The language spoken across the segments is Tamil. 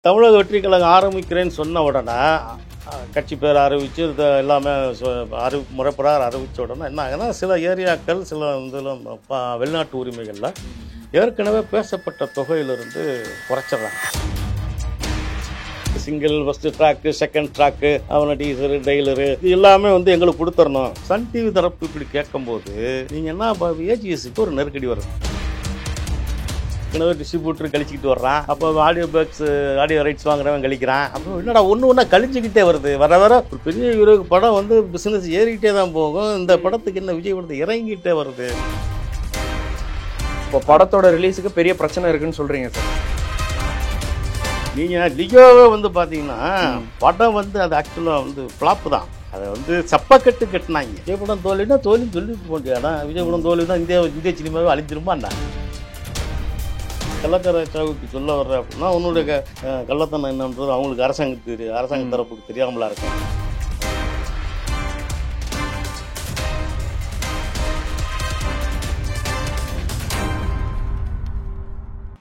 தமிழக வெற்றி கழகம் ஆரம்பிக்கிறேன்னு சொன்ன உடனே கட்சி பேர் அறிவித்து இது எல்லாமே முறைப்படாத அறிவித்த உடனே என்ன ஆகுதுன்னா சில ஏரியாக்கள் சில இதில் வெளிநாட்டு உரிமைகளில் ஏற்கனவே பேசப்பட்ட தொகையிலிருந்து குறைச்சிட்றாங்க. Single first track, second track, அவனை டீசரு, டெய்லரு இது எல்லாமே எங்களுக்கு கொடுத்துடணும். சன் டிவி தரப்பு இப்படி கேட்கும்போது நீங்கள் என்ன ஏஜிஎஸ்க்கு ஒரு நெருக்கடி வருது. ஏற்கனவே டிஸ்ட்ரிபியூட்டர் கழிச்சிக்கிட்டு வர்றான், அப்போ ஆடியோ பேக்ஸ் ஆடியோ ரைட்ஸ் வாங்குறவன் கழிக்கிறான். அப்போ என்னடா ஒன்றா கழிச்சிக்கிட்டே வருது. வர ஒரு பெரிய ஹீரோக்கு படம் பிஸ்னஸ் ஏறிக்கிட்டே தான் போகும். இந்த படத்துக்கு என்ன விஜய் படத்தை இறங்கிட்டே வருது. இப்போ படத்தோட ரிலீஸுக்கு பெரிய பிரச்சனை இருக்குன்னு சொல்கிறீங்க சார். நீங்கள் லியோவே பார்த்தீங்கன்னா படம் அது ஆக்சுவலாக ஃப்ளாப்பு தான். அதை சப்பக்கட்டு கட்டினாங்க. விஜய் படம் தோல்வினா தோல்வின்னு சொல்லிட்டு போட்டியாடா. விஜய் படம் தோல்வி தான் இந்திய சினிமாவே அழிஞ்சிருமாண்டா. கள்ளக்கார சாவுக்கு சொல்ல வர்ற அப்படின்னா உன்னுடைய கள்ளத்தனம் என்னன்றது அவங்களுக்கு அரசாங்க தரப்புக்கு தெரியாமலா இருக்கும்.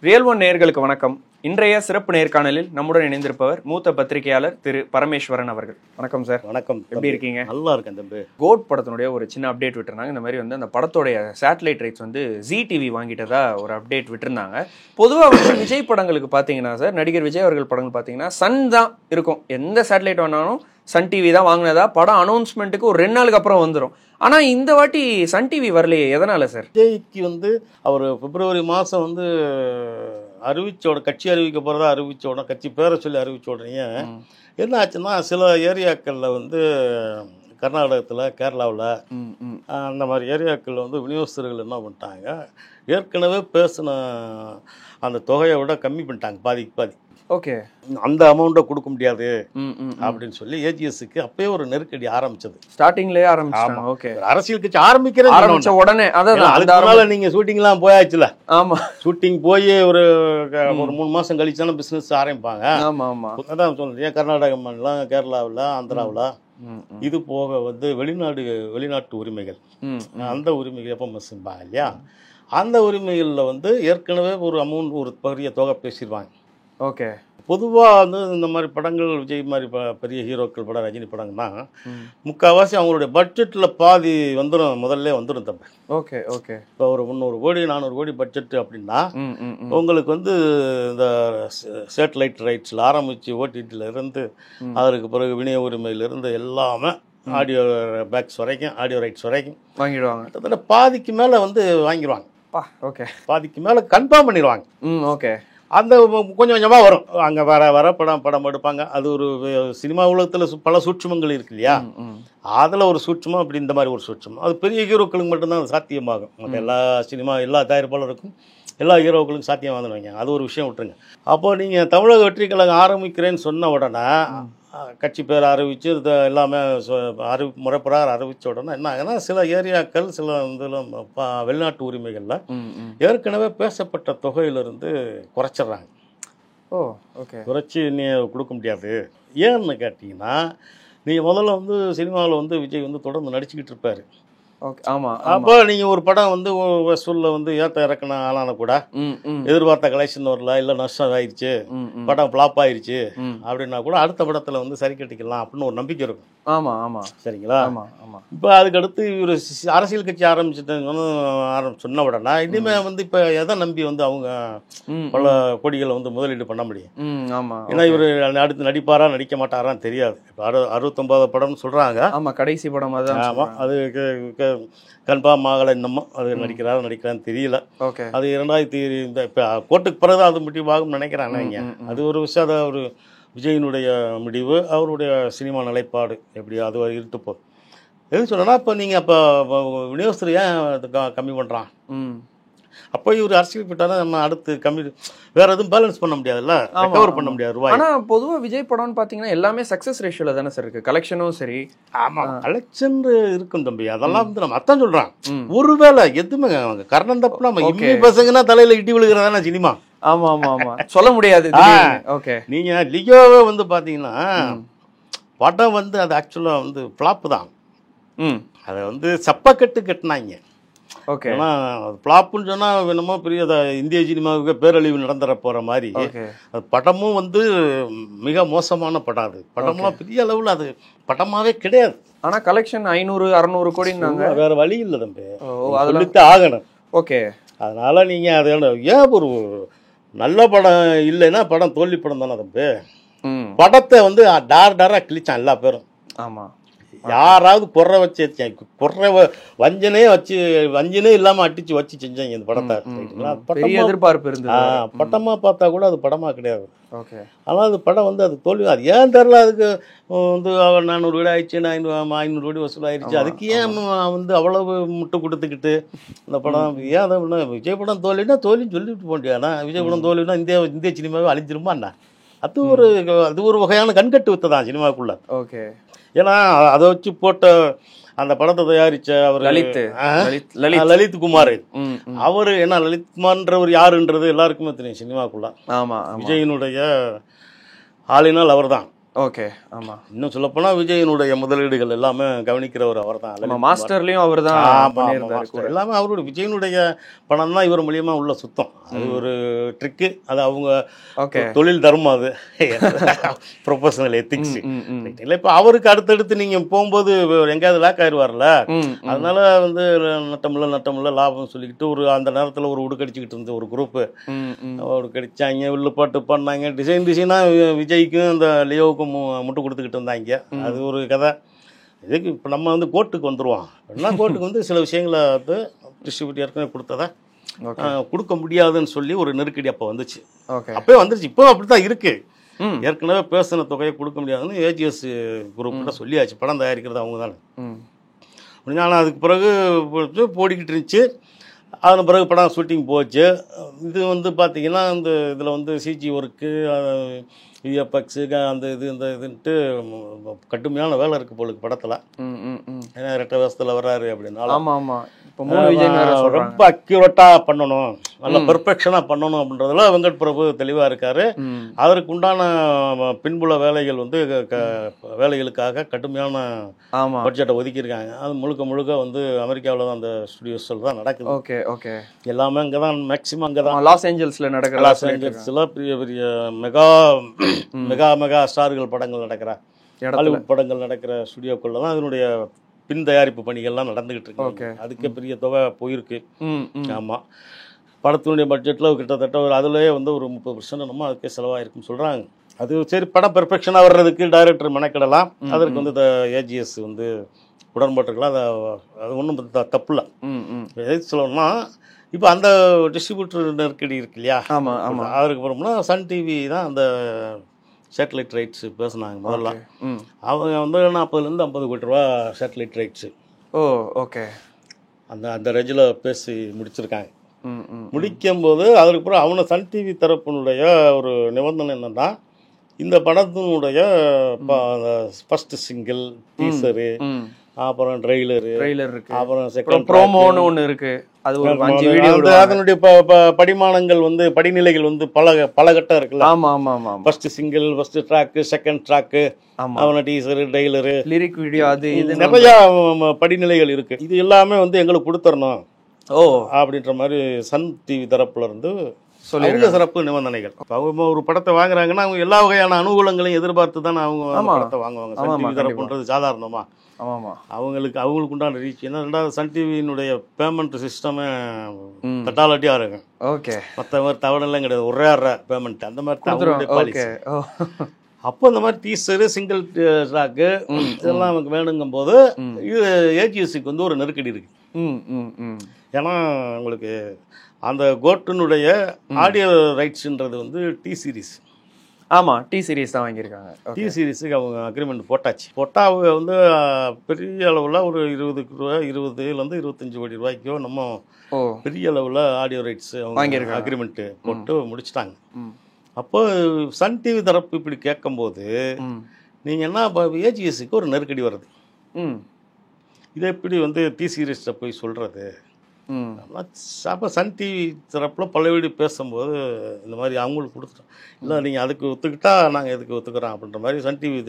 ரியல் ஒன் நேயர்களுக்கு வணக்கம். இன்றைய சிறப்பு நேர்காணலில் நம்முடன் இணைந்திருப்பவர் மூத்த பத்திரிகையாளர் திரு பரமேஸ்வரன் அவர்கள். வணக்கம் சார். வணக்கம். எப்படி இருக்கீங்க? நல்லா இருக்கேன் தம்பி. கோட் படத்தினுடைய ஒரு சின்ன அப்டேட் விட்டுருந்தாங்க. இந்த மாதிரி அந்த படத்தோடைய சேட்டலைட் ரைட்ஸ் ஜி டிவி வாங்கிட்டதா ஒரு அப்டேட் விட்டுருந்தாங்க. பொதுவாக விஜய் படங்களுக்கு பார்த்தீங்கன்னா சார், நடிகர் விஜய் அவர்கள் படங்கள் பார்த்தீங்கன்னா சன் தான் இருக்கும். எந்த சேட்டலைட் வேணாலும் சன் டிவி தான் வாங்கினதா படம் அனௌன்ஸ்மெண்ட்டுக்கு ஒரு 2 நாளுக்கு அப்புறம் வந்துடும். ஆனால் இந்த வாட்டி சன் டிவி வரலையே, எதனால சார்? விஜய்க்கு அவர் பிப்ரவரி மாதம் கட்சி அறிவிக்க போகிறதா அறிவிச்ச உடனே, கட்சி பேரை சொல்லி அறிவிச்ச உடனே என்ன ஆச்சுன்னா சில ஏரியாக்களில் கர்நாடகத்தில், கேரளாவில் அந்த மாதிரி ஏரியாக்களில் விநியோகஸ்தர்கள் என்ன பண்ணிட்டாங்க, ஏற்கனவே பேசின அந்த தொகையை விட கம்மி பண்ணிட்டாங்க, பாதிக்கு பாதி. ஓகே, அந்த அமௌண்ட்டை கொடுக்க முடியாது அப்படின்னு சொல்லி ஏஜிஎஸ்க்கு அப்பயே ஒரு நெருக்கடி ஆரம்பிச்சது. ஸ்டார்டிங்லேயே ஆரம்பிச்சாங்க. ஓகே, அரசியல் கட்சி ஆரம்பிச்ச உடனே அதனால நீங்க ஷூட்டிங்லாம் போயாச்சுல. ஆமா, ஷூட்டிங் போய் ஒரு 3 மாசம் கழிச்சு தானே பிசினஸ் ஆரம்பிப்பாங்க. ஆமா ஆமா, அதான் சொல்றேன். கர்நாடக மாநிலம், கேரளாவில், ஆந்திராவில் இது போக வெளிநாட்டு உரிமைகள், அந்த உரிமைகள் எப்போ இல்லையா, அந்த உரிமைகளில் ஏற்கனவே ஒரு அமௌண்ட், ஒரு பெரிய தொகை பேசிடுவாங்க. ஓகே, பொதுவாக இந்த மாதிரி படங்கள், விஜய் மாதிரி பெரிய ஹீரோக்கள் படம், ரஜினி படங்கள்னா முக்கால்வாசி அவங்களுடைய பட்ஜெட்டில் பாதி முதல்ல வந்துடும் தம்பி. ஓகே ஓகே, இப்போ ஒரு 300 கோடி 400 கோடி பட்ஜெட் அப்படின்னா உங்களுக்கு இந்த சேட்டலைட் ரைட்ஸில் ஆரம்பித்து ஓடிடியில் இருந்து அதற்கு பிறகு விநியோக உரிமையிலிருந்து எல்லாமே ஆடியோ பேக்ஸ் வரைக்கும், ஆடியோ ரைட்ஸ் வரைக்கும் வாங்கிடுவாங்க. கிட்டத்தட்ட பாதிக்கு மேலே வாங்கிடுவாங்க. ஓகே, பாதிக்கு மேலே கன்ஃபார்ம் பண்ணிடுவாங்க. ஓகே, அந்த கொஞ்சம் கொஞ்சமாக வரும். அங்கே வர படம் எடுப்பாங்க. அது ஒரு சினிமா உலகத்தில் பல சூட்சுமங்கள் இருக்கு இல்லையா, அதில் ஒரு சூட்சமம், அப்படி இந்த மாதிரி ஒரு சூட்சமம். அது பெரிய ஹீரோக்களுக்கு மட்டும்தான் அது சாத்தியமாகும். மற்ற எல்லா தயாரிப்பாளருக்கும், எல்லா ஹீரோக்களுக்கும் சாத்தியமாகுதுன்னு அது ஒரு விஷயம் விட்டுருங்க. அப்போது நீங்கள் தமிழக வெற்றி கழகம் ஆரம்பிக்கிறேன்னு சொன்ன உடனே கட்சி பேர் அறிவித்து இது எல்லாமே முறைப்படாத அறிவித்த உடனே என்ன ஆகுதுன்னா சில ஏரியாக்கள் சில இதில் வெளிநாட்டு உரிமைகளில் ஏற்கனவே பேசப்பட்ட தொகையிலிருந்து குறைச்சிட்றாங்க. ஓ, ஓகே, குறைச்சி நீ கொடுக்க முடியாது. ஏன்னு கேட்டிங்கன்னா, நீங்கள் முதல்ல சினிமாவில் விஜய் தொடர்ந்து நடிச்சுக்கிட்டு இருப்பார். ஓகே, ஆமாம். அப்போ நீங்கள் ஒரு படம் வசூலில் ஏற்ற இறக்கின ஆளான கூட எதிர்பார்த்த கலெக்ஷன் வரல, இல்லை நஷ்டம் ஆயிடுச்சு, படம் ஃப்ளாப் ஆயிடுச்சு அப்படின்னா கூட அடுத்த படத்தில் சரி கட்டிக்கலாம் அப்படின்னு ஒரு நம்பிக்கை இருக்கும். ஆமாம் ஆமாம், சரிங்களா? ஆமாம் ஆமாம். இப்போ அதுக்கடுத்து இவர் அரசியல் கட்சி சொன்ன உடனே இனிமேல் இப்போ எதை நம்பி அவங்க பல கோடிகளை முதலீடு பண்ண முடியும்? ஆமாம். ஏன்னா இவர் அடுத்து நடிப்பாரா நடிக்க மாட்டாரான்னு தெரியாது. இப்போ 69 படம்னு சொல்கிறாங்க. ஆமாம், கடைசி படம் அதுதான். ஆமாம், அது கன்ஃபார்ம் ஆகலை இன்னமும். அது நடிக்கிறான்னு தெரியல. ஓகே, அது 2000 இப்போ கோர்ட்டுக்கு பிறகு அது முடிவாகும்னு நினைக்கிறாங்க. அது ஒரு விஷயம். அதை ஒரு விஜயினுடைய முடிவு, அவருடைய சினிமா நிலைப்பாடு எப்படி அது இருட்டு போகுது. எதுன்னு சொன்னா, இப்போ நீங்கள் இப்போ விநியோகஸ்தர் ஏன் கம்மி பண்ணுறான்? அப்போ இவர் அரசியல் போட்டால் நம்ம அடுத்து கம்மி, வேற எதுவும் பேலன்ஸ் பண்ண முடியாதுல்ல, ரெக்கவர் பண்ண முடியாது ரூபாய். ஆனால் பொதுவாக விஜய் படம்னு பார்த்தீங்கன்னா எல்லாமே சக்ஸஸ் ரேஷியோல தானே சார் இருக்கு, கலெக்ஷனும் சரி. ஆமாம், கலெக்ஷன் இருக்கும் தம்பி. அதெல்லாம் நம்ம அதான் சொல்கிறான். ஒருவேளை எதுவுமே கர்ணன் தப்புனா இம்மி பசங்கன்னா தலையில் இடி விழுகிறதான சினிமா. ஆமாம் ஆமாம் ஆமாம், சொல்ல முடியாது. ஓகே, நீங்கள் லியோவே பார்த்தீங்கன்னா படம் அது ஆக்சுவலாக ஃப்ளாப்பு தான். அதை சப்பக்கட்டு கட்டினாங்க. ஓகே. ஏன்னா ஃப்ளாப்புன்னு சொன்னால் என்னமோ பெரிய இந்திய சினிமாவுக்கு பேரழிவு நடந்துற போகிற மாதிரி. ஓகே. அது படமும் வந்து மிக மோசமான படம். அது படம்லாம் பெரிய அளவில் அது படமாகவே கிடையாது. ஆனா கலெக்ஷன் 500-600 கோடின்னாங்க. வேற வழி இல்லை தம்பி, அதுல சொல்லிட்டு ஆகணும். ஓகே. அதனால நீங்க அது ஏன் ஒரு நல்ல படம் இல்லைன்னா படம் தோல்வி படம் தானே தம்பி. படத்தை வந்து டாரா கிழிச்சான் எல்லா பேரும். ஆமா. யாராவது குறை வச்சு குறை வஞ்சனே இல்லாம அடிச்சு வச்சு செஞ்சாங்க இந்த படத்தை. எதிர்பார்ப்பு இருந்தது. படமா பார்த்தா கூட அது படமா கிடையாது. ஓகே. ஆனால் அது படம் வந்து அது தோல்வி. அது ஏன் தெரில, அதுக்கு வந்து 400 கோடி ஆயிடுச்சு, 500 கோடி வசூல் ஆயிடுச்சு. அதுக்கு ஏன் வந்து அவ்வளவு முட்டு கொடுத்துக்கிட்டு இந்த படம் ஏன் அதை விஜய் படம் தோல்வினா தோல்வின்னு சொல்லிட்டு போண்டியானா? விஜய் படம் தோல்வினா இந்திய சினிமாவே அழிஞ்சிருமா என்ன? அது ஒரு வகையான கண்கட்டு வித்தை தான் சினிமாக்குள்ள. ஓகே. ஏன்னா அதை வச்சு போட்ட அந்த படத்தை தயாரிச்ச அவர் லலித் குமார். அவரு என்ன லலித் குமார்ன்றவர் யாருன்றது எல்லாருக்குமே தெரியும் சினிமாக்குள்ள. ஆமா. விஜயனுடைய ஆளினால் அவர் தான். ஓகே. ஆமா. இன்னும் சொல்ல போனா விஜயனுடைய முதலீடுகள் எல்லாமே கவனிக்கிறவர் அவர் தான். மாஸ்டர்லயும் அவர் தான். எல்லாமே அவருடைய விஜயனுடைய பணம் தான் இவர் மூலியமா உள்ள சுத்தம். அது ஒரு ட்ரிக்கு. அது அவங்க தொழில் தர்மம். அது ப்ரொஃபஷனல் எத்திக்ஸ் இல்லை. இப்போ அவருக்கு அடுத்தடுத்து நீங்க போகும்போது எங்கேயாவது லேக் ஆயிடுவார்ல. அதனால வந்து நட்டமில்ல லாபம் சொல்லிக்கிட்டு ஒரு அந்த நேரத்தில் ஒரு உடுக்கடிச்சுக்கிட்டு இருந்த ஒரு குரூப்பு உடுக்கடிச்சாங்க, வில்லு பாட்டு பண்ணாங்க, டிசைனா விஜய்க்கும் இந்த லியோவுக்கும் முட்டு கொடுத்துக்கிட்டு இருந்தாங்க. அது ஒரு கதை. இதுக்கு இப்போ நம்ம வந்து கோர்ட்டுக்கு வந்துடுவோம். என்ன கோர்ட்டுக்கு வந்து சில விஷயங்களை வந்து டிஸ்ட்ரிபியூட் ஏற்கனவே கொடுத்ததை கொடுக்க முடியாதுன்னு சொல்லி ஒரு நெருக்கடி அப்போ வந்துச்சு. அப்போயே வந்துருச்சு. இப்போ அப்படி தான் இருக்கு. ஏற்கனவே பேசின தொகையை கொடுக்க முடியாதுன்னு ஏஜிஎஸ் குரூப்கிட்ட சொல்லியாச்சு. படம் தயாரிக்கிறது அவங்க தானே. ஆனால் அதுக்கு பிறகு போடிக்கிட்டு இருந்துச்சு. அதன் பிறகு படம் ஷூட்டிங் போச்சு. இது வந்து பார்த்தீங்கன்னா இந்த இதில் வந்து சிஜி ஒர்க்கு, விஎஃப்எக்ஸு, அந்த இதுன்ட்டு கடுமையான வேலை இருக்குது போலுக்கு படத்தில். ஏன்னா 2 வருஷத்தில் வர்றாரு அப்படின்னால ரொம்ப அக்யூரேட்டாக பண்ணணும், நல்ல பெர்ஃபெக்ஷனாக பண்ணணும் அப்படின்றதுல வெங்கட் பிரபு தெளிவாக இருக்காரு. அதற்கு உண்டான பின்புல வேலைகள் வந்து வேலைகளுக்காக கடுமையான பட்ஜெட்டை ஒதுக்கியிருக்காங்க. அது முழுக்க வந்து அமெரிக்காவில் தான் அந்த ஸ்டுடியோஸில் தான் நடக்குது. ஓகே. ஓகே. எல்லாமே அங்கே தான், மேக்ஸிமம் அங்கே தான். லாஸ் ஏஞ்சல்ஸில் நடக்கிற, லாஸ் ஏஞ்சல்ஸில் பெரிய மெகா ஸ்டார்கள் படங்கள் நடக்கிற, ஹாலிவுட் படங்கள் நடக்கிற ஸ்டுடியோக்குள்ள தான் அதனுடைய பின் தயாரிப்பு பணிகள்லாம் நடந்துகிட்டு இருக்கு. அதுக்கு பெரிய தொகை போயிருக்கு. ஆமாம். படத்தினுடைய பட்ஜெட்டில் கிட்டத்தட்ட அதுலேயே வந்து ஒரு 30% நம்ம அதுக்கே செலவாயிருக்குன்னு சொல்கிறாங்க. அது சரி, படம் பெர்ஃபெக்ஷனாக வர்றதுக்கு டைரக்டர் மெனக்கிடலாம். அதற்கு வந்து ஏஜிஎஸ் வந்து உடன்பட்டுருக்கலாம். அது ஒன்றும் தப்பு இல்லை. எதுக்கு சொல்லணும்னா, இப்போ அந்த டிஸ்ட்ரிபியூட்டர் நெருக்கடி இருக்கு இல்லையா? அதற்கு அப்புறம்னா சன் டிவி தான் அந்த சேட்டலைட் ரைட்ஸ் பேசுனாங்க முதல்ல. அவங்க வந்து 40 to 50 கோடி ரூபா சேட்டலைட் ரைட்ஸு. ஓகே. அந்த ரேஞ்சில் பேசி முடிச்சிருக்காங்க. முடிக்கும்போது அதற்கு பிறகு அவனை சன் டிவி தரப்பினுடைய ஒரு நிபந்தனை என்னன்னா, இந்த படத்தினுடைய ஃபர்ஸ்ட் சிங்கிள், டீசரு, அப்புறம் ட்ரெய்லர் இருக்கு, அப்புறம் செகண்ட் ப்ரோமோன்னு ஒன்று இருக்கு. அது ஒரு 5 வீடியோ. அதனுடைய படிமானங்கள் வந்து படிநிலைகள் வந்து பல கட்டம் இருக்குல்ல. First single, first track, second track, அவன டீசரு, ட்ரெய்லரு, லிரிக் வீடியோ, அது இது நிறைய படிநிலைகள் இருக்கு. இது எல்லாமே வந்து எங்களுக்கு கொடுத்துடணும் அப்படின்ற மாதிரி சன் டிவி தரப்புல இருந்து சொல்லியிருக்க சிறப்பு நிபந்தனைகள். அவங்க ஒரு படத்தை வாங்குறாங்கன்னா அவங்க எல்லா வகையான அனுகூலங்களையும் எதிர்பார்த்து தானே அவங்க படத்தை வாங்குவாங்க. சன் டிவி தரப்புன்றது சாதாரணமா? அவங்களுக்கு உண்டான ரீச் என்ன. ரெண்டாவது சன் டிவியினுடைய பேமெண்ட் சிஸ்டமே தட்டாலட்டியாக இருக்கும். ஓகே. மற்ற மாதிரி தவணெல்லாம் கிடையாது, ஒரே பேமெண்ட் அந்த மாதிரி தான். அப்போ இந்த மாதிரி டீசரு, சிங்கிள் ட்ராக்கு இதெல்லாம் நமக்கு வேணுங்கும் போது இது ஏஜிஎஸ்சிக்கு வந்து ஒரு நெருக்கடி இருக்கு. ஏன்னா உங்களுக்கு அந்த கோட்டினுடைய ஆடியோ ரைட்ஸ்ன்றது வந்து டி சீரீஸ். டி சீரீஸ் தான் வாங்கியிருக்காங்க. டி சீரீஸுக்கு அவங்க அக்ரிமெண்ட் போட்டால் அவங்க வந்து பெரிய அளவில் ஒரு 20 to 25 கோடி ரூபாய்க்கோ நம்ம பெரிய அளவில் ஆடியோ ரைட்ஸ் அவங்க அக்ரிமெண்ட் போட்டு முடிச்சிட்டாங்க. அப்போ சன் டிவி தரப்பு இப்படி கேட்கும்போது நீங்கள் என்ன, ஏஜிஎஸ்சிக்கு ஒரு நெருக்கடி வருது. இதை எப்படி வந்து டி சீரீஸ்ட போய் சொல்கிறது? அப்போ சன் டிவி தரப்பில் பல வீடு பேசும்போது இந்த மாதிரி அவங்களுக்கு கொடுத்துட்டோம். இல்லை நீங்கள் அதுக்கு ஒத்துக்கிட்டா நாங்கள் எதுக்கு ஒத்துக்கிறோம் அப்படின்ற மாதிரி சன் டிவி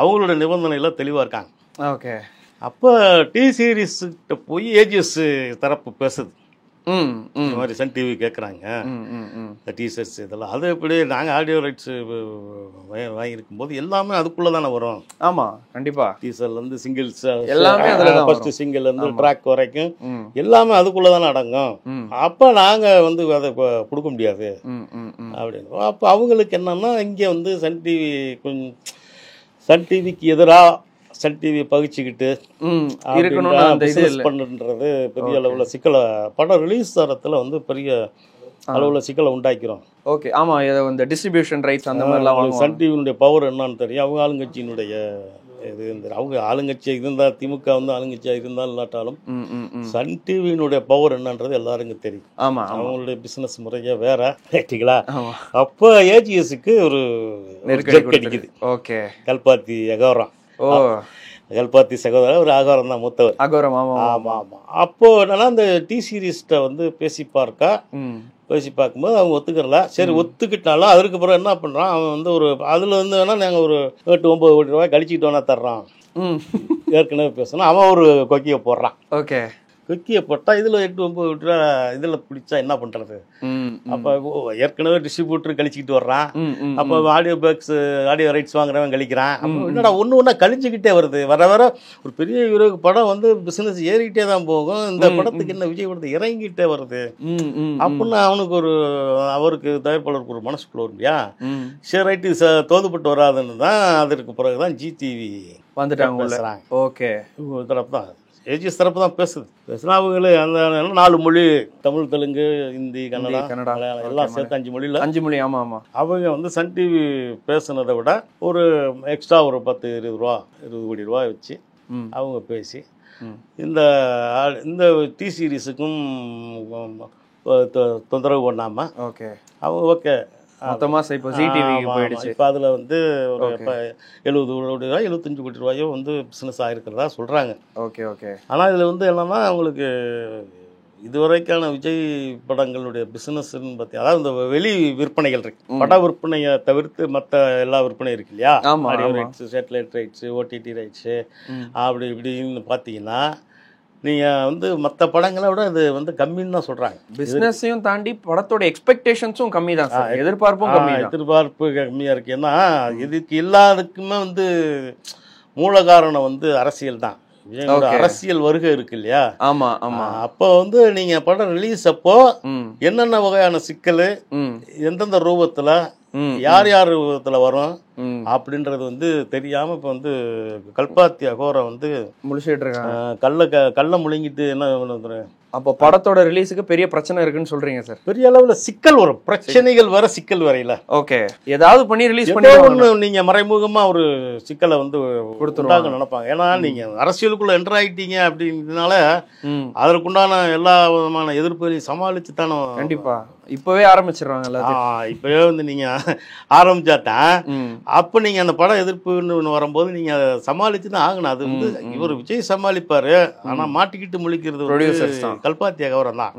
அவங்களோட நிபந்தனையில் தெளிவாக இருக்காங்க. ஓகே. அப்போ டி சீரிஸ்கிட்ட போய் ஏஜிஎஸ் தரப்பு பேசுது. இந்த மாதிரி சன் டிவி கேட்குறாங்க டீசர்ஸ் இதெல்லாம். அது எப்படி நாங்கள் ஆடியோ ரைட்ஸ் வாங்கியிருக்கும் போது எல்லாமே அதுக்குள்ளே தானே வரும். ஆமாம், கண்டிப்பாக. டீசர்லேருந்து சிங்கிள்ஸ் எல்லாமே ஃபர்ஸ்ட் சிங்கிள்லேருந்து ட்ராக் வரைக்கும் எல்லாமே அதுக்குள்ளே தானே அடங்கும். அப்போ நாங்கள் வந்து அதை கொடுக்க முடியாது அப்படின்னு. அப்போ அவங்களுக்கு என்னன்னா இங்கே வந்து சன் டிவிக்கு எதிராக சன் டிவி பகிச்சுக்கிட்டு பண்ணுறது பெரிய அளவில் சிக்கலை படம் ரிலீஸ் தரத்தில் வந்து பெரிய அளவில் சிக்கலை உண்டாக்கிறோம். ஓகே, ஆமாம். இந்த டிஸ்ட்ரிபியூஷன் ரைட்ஸ் அந்த மாதிரிலாம் சன் டிவியினுடைய பவர் என்னன்னு தெரியும். அவங்க ஆளுங்கட்சியினுடைய இது அவங்க ஆளுங்கட்சியாக இருந்தால் திமுக வந்து ஆளுங்கட்சியாக இருந்தாலும் இல்லாட்டாலும் சன் டிவியினுடைய பவர் என்னன்றது எல்லாருக்கும் தெரியும். ஆமாம், அவங்களுடைய பிஸ்னஸ் முறையே வேற ரைட்டுங்களா. அப்போ ஏஜிஎஸ்க்கு ஒரு கிடைக்குது. ஓகே, கல்பாத்தி அகோரம். கல்பாத்தி சகோதரர் ஒரு அகோரம் தான் மூத்தவர். அகோரம். ஆமாம் ஆமாம். அப்போ என்னன்னா அந்த டி சீரீஸ்ட வந்து பேசி பார்க்கும்போது அவங்க ஒத்துக்கிறல. சரி, ஒத்துக்கிட்டாலும் அதுக்கு பிறகு என்ன பண்ணுறான் அவன் வந்து ஒரு அதில் வந்து வேணா நாங்கள் ஒரு 8-9 கோடி ரூபாய் கழிச்சிக்கிட்டு வேணா தர்றான். ஏற்கனவே பேசணும். அவன் ஒரு கொக்கியை போடுறான். ஓகே, கொக்கியை போட்டால் இதில் 8-9 கோடி ரூபா இதில் பிடிச்சா என்ன பண்ணுறது? அப்போ ஏற்கனவே டிஸ்ட்ரிபியூட்டர் கழிச்சிக்கிட்டு வர்றான். அப்போ ஆடியோ ரைட்ஸ் வாங்குறவன் கழிக்கிறான். அப்போ என்னடா ஒன்று கழிச்சுக்கிட்டே வருது. வர ஒரு பெரிய ஹீரோக்கு படம் வந்து பிஸ்னஸ் ஏறிக்கிட்டே தான் போகும். இந்த படத்துக்கு என்ன விஜய் படத்தை இறங்கிட்டே வருது அப்படின்னு அவருக்கு தயாரிப்பாளருக்கு ஒரு மனசுக்குள்ள வரும் இல்லையா. சரி ரைட்டு தோதுப்பட்டு வராதுன்னு தான் அதற்கு பிறகுதான் ஜி டிவி வந்துட்டாங்க. ஓகே, தரப்பு தான் ஏஜிஎஸ் தரப்பு தான் பேசுனா அவங்களே அந்த 4 மொழி தமிழ், தெலுங்கு, ஹிந்தி, கன்னடா எல்லாம் சேர்த்து 5 மொழி. ஆமாம் ஆமாம். அவங்க வந்து சன் டிவி பேசுனதை விட ஒரு எக்ஸ்ட்ரா ஒரு 20 கோடி ரூபா வச்சு அவங்க பேசி இந்த டி சீரீஸுக்கும் தொந்தரவு பண்ணாமல் ஓகே அவங்க ஓகே மொத்தமாக இப்போ ஜி டிவிக்கு போயிடுச்சு. இப்போ அதில் வந்து ஒரு 70 கோடி ரூபாய் 75 கோடி ரூபாயோ வந்து பிஸ்னஸ் ஆகிருக்கிறதா சொல்கிறாங்க. Okay okay. ஆனால் இதில் வந்து என்னன்னா அவங்களுக்கு இதுவரைக்கான விஜய் படங்களுடைய பிஸ்னஸ்ன்னு பார்த்தீங்கன்னா அதாவது இந்த வெளி விற்பனைகள் இருக்கு. பட விற்பனையை தவிர்த்து மற்ற எல்லா விற்பனையும் இருக்கு இல்லையா. Audio rights, satellite rights, OTT rights அப்படி இப்படின்னு பார்த்தீங்கன்னா நீங்கள் வந்து மற்ற படங்களை விட இது வந்து கம்மின்னு தான் சொல்கிறாங்க. பிஸ்னஸையும் தாண்டி படத்தோட எக்ஸ்பெக்டேஷன்ஸும் கம்மி தான், எதிர்பார்ப்பும் கம்மி, எதிர்பார்ப்பு கம்மியாக இருக்குது. ஏன்னா இதுக்கு எல்லாருக்குமே வந்து மூல காரணம் வந்து அரசியல் தான். விஜயோட அரசியல் வருகை இருக்கு இல்லையா. ஆமா ஆமா. அப்போ வந்து நீங்க படம் ரிலீஸ் அப்போ என்னென்ன வகையான சிக்கல் எந்தெந்த ரூபத்துல யார் ரூபத்துல வரும் அப்படின்றது வந்து தெரியாம இப்ப வந்து கல்பாத்தி அகோரம் வந்து முழிச்சிட்டு இருக்காங்க. கள்ள முழுங்கிட்டு என்ன. அப்போ படத்தோட ரிலீஸுக்கு பெரிய பிரச்சனை இருக்குன்னு சொல்றீங்க சார். பெரிய அளவுல சிக்கல் வரும், பிரச்சனைகள் வர சிக்கல் வரையில. ஓகே, ஏதாவது பண்ணி ரிலீஸ் பண்ணி நீங்க மறைமுகமா ஒரு சிக்கலை வந்து கொடுத்துருவாங்க நினைப்பாங்க. ஏன்னா நீங்க அரசியலுக்குள்ள என்டர் ஆகிட்டீங்க அப்படின்றதுனால அதற்குண்டான எல்லா விதமான எதிர்ப்புகளையும் சமாளிச்சு தானே. கண்டிப்பா இப்பவே ஆரம்பிச்சிடுறாங்க. இப்பவே வந்து நீங்க ஆரம்பிச்சாதான் அப்ப நீங்க அந்த படம் எதிர்ப்புன்னு வரும்போது நீங்க சமாளிச்சு தான் ஆகணும். அது வந்து இவர் விஜய் சமாளிப்பாரு, ஆனா மாட்டிக்கிட்டு முழிக்கிறது கல்பாத்தி அகோரம் தான்.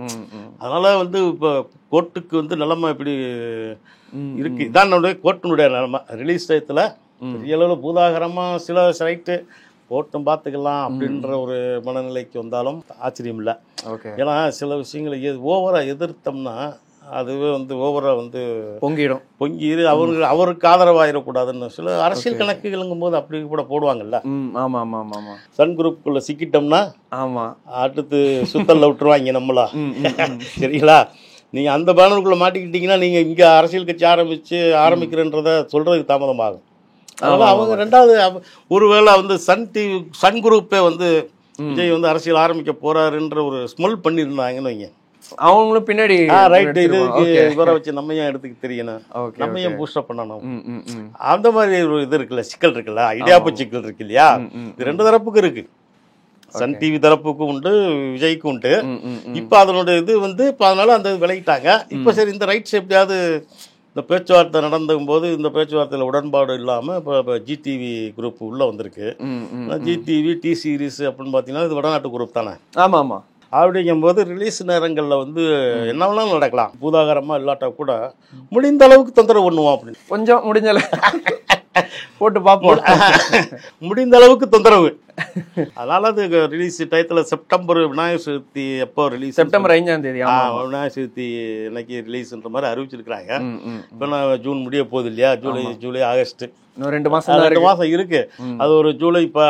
அதனால வந்து இப்ப கோர்ட்டுக்கு வந்து நிலைமை இப்படி இருக்கு. இதான் கோர்ட்டினுடைய நிலைமை. ரிலீஸ் டயத்துல பெரிய அளவுல பூதாகரமா சில ரைட்டு போட்டும் பார்த்துக்கலாம் அப்படின்ற ஒரு மனநிலைக்கு வந்தாலும் ஆச்சரியம் இல்லை. ஏன்னா சில விஷயங்களை ஓவரா எதிர்த்தோம்னா அதுவே வந்து ஓவரா வந்து பொங்கி அவருக்கு ஆதரவாயிடக்கூடாதுன்னு சில அரசியல் கணக்குகளுங்கும் போது அப்படி கூட போடுவாங்கல்ல. ஆமா ஆமா ஆமா. சன் குரூப்புக்குள்ள சிக்கிட்டோம்னா ஆமா அடுத்து சுத்தல்ல விட்டுருவாங்க நம்மளா. சரிங்களா, நீங்க அந்த பேனருக்குள்ள மாட்டிக்கிட்டீங்கன்னா நீங்க இங்க அரசியல் கட்சி ஆரம்பிக்கிறன்றத சொல்றதுக்கு தாமதமாகும். அதனால அவங்க ரெண்டாவது ஒருவேளை வந்து சன் குரூப்பே வந்து விஜய் வந்து அரசியல் ஆரம்பிக்க போறாருன்ற ஒரு ஸ்மெல் பண்ணியிருந்தாங்கன்னு வைங்க. அவங்களும் பின்னாடி ரைட் இதுக்கு இவரை வச்சு நம்ம ஏன் எடுத்துக்க தெரியணும், நம்ம ஏன் பூஸ்டப் பண்ணணும், அந்த மாதிரி ஒரு இது இருக்குல்ல, சிக்கல் இருக்குல்ல, இடியாப்பு சிக்கல் இருக்கு இல்லையா. இது ரெண்டு தரப்புக்கு இருக்கு. சன் டிவி தரப்புக்கும் உண்டு, விஜய்க்கும் உண்டு. இப்ப அதனுடைய இது வந்து அதனால அந்த விலகிட்டாங்க. இப்ப சரி இந்த ரைட்ஸ் எப்படியாவது இந்த பேச்சுவார்த்தை நடந்தும் போது இந்த பேச்சுவார்த்தையில் உடன்பாடு இல்லாமல் இப்போ ஜிடிவி குரூப் உள்ளே வந்திருக்கு. ஜிடிவி டி சீரீஸ் அப்படின்னு பார்த்தீங்கன்னா இது வடநாட்டு குரூப் தானே. ஆமாம் ஆமாம். அப்படிங்கும்போது ரிலீஸ் நேரங்களில் வந்து என்ன வேணாலும் நடக்கலாம். பூதாகரமாக இல்லாட்டா கூட முடிந்த அளவுக்கு தொந்தரவு பண்ணுவோம் அப்படின்னு கொஞ்சம் முடிஞ்ச போட்டு பார்ப்போம். முடிந்த அளவுக்கு தொந்தரவு அதனால அது ரிலீஸ் டயத்தில் செப்டம்பர் விநாயகர் சதுர்த்தி எப்போ ரிலீஸ், செப்டம்பர் 5ஆம் தேதி. விநாயகர் சதுர்த்தி இன்னைக்கு ரிலீஸ்ன்ற மாதிரி அறிவிச்சிருக்கிறாங்க. இப்போ நான் ஜூன் முடிய போகுது இல்லையா, ஜூலை ஆகஸ்ட் இன்னும் 2 மாசம் இருக்கு. அது ஒரு ஜூலை. இப்ப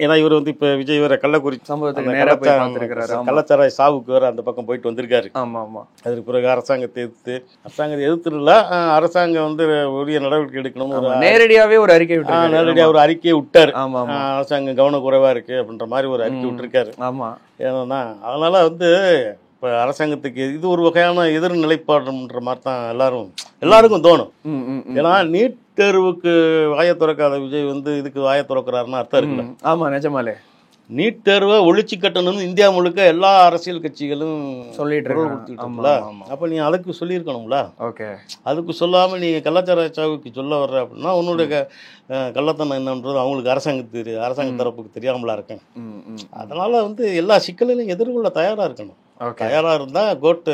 ஏன்னா இவர் வந்து இப்ப விஜய் வேற கள்ளக்குறிச்சி சம்பவத்துக்கு நேரா போய் பார்த்திருக்காரு. கள்ளச்சாராய சாவுக்கு வேற அந்த பக்கம் போயிட்டு வந்திருக்காரு. ஆமா ஆமா. அதுக்கு பிறகு அரசாங்கத்தை எதிர்த்துல அரசாங்கம் வந்து உரிய நடவடிக்கை எடுக்கணும், நேரடியாவே ஒரு அறிக்கை விட்டாரு. நேரடியாக ஒரு அறிக்கையை விட்டாரு. ஆமா. அரசாங்கம் கவனக்குறைவா இருக்கு அப்படின்ற மாதிரி ஒரு அறிக்கை விட்டுருக்காரு. ஆமா. ஏன்னா அதனால வந்து இப்போ அரசாங்கத்துக்கு இது ஒரு வகையான எதிர் நிலைப்பாடுன்ற மாதிரி தான் எல்லாருக்கும் தோணும். ஏன்னா நீட் தேர்வுக்கு வாயை திறக்காத விஜய் வந்து இதுக்கு வாயை திறக்கிறாருன்னு அர்த்தம் இருக்குல்ல. ஆமா, நிஜமாலே நீட் தேர்வை ஒழிச்சு கட்டணும்னு இந்தியா முழுக்க எல்லா அரசியல் கட்சிகளும் சொல்லிட்டு இருக்காங்கல்ல. அப்ப நீ அதுக்கு சொல்லியிருக்கணும்ல. ஓகே, அதுக்கு சொல்லாம நீ கள்ளச்சாராய சாவுக்கு சொல்ல வர்ற அப்படின்னா உன்னுடைய கள்ளத்தனம் என்னன்றது அவங்களுக்கு அரசாங்க தரப்புக்கு தெரியாமலா இருக்கும். அதனால வந்து எல்லா சிக்கலையும் எதிர்கொள்ள தயாரா இருக்கணும். தயாரா இருந்தா கோட்டு,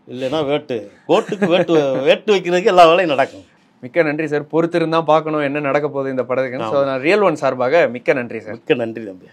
இல்லைன்னா கோட்டுக்கு வேட்டு வைக்கிறதுக்கு எல்லா வேலையும் நடக்கும். மிக்க நன்றி சார். பொறுத்திருந்தா பார்க்கணும் என்ன நடக்க போகுது இந்த படத்துக்கு. ரியல் ஒன் சார்பாக மிக்க நன்றி சார். மிக்க நன்றி தம்பி.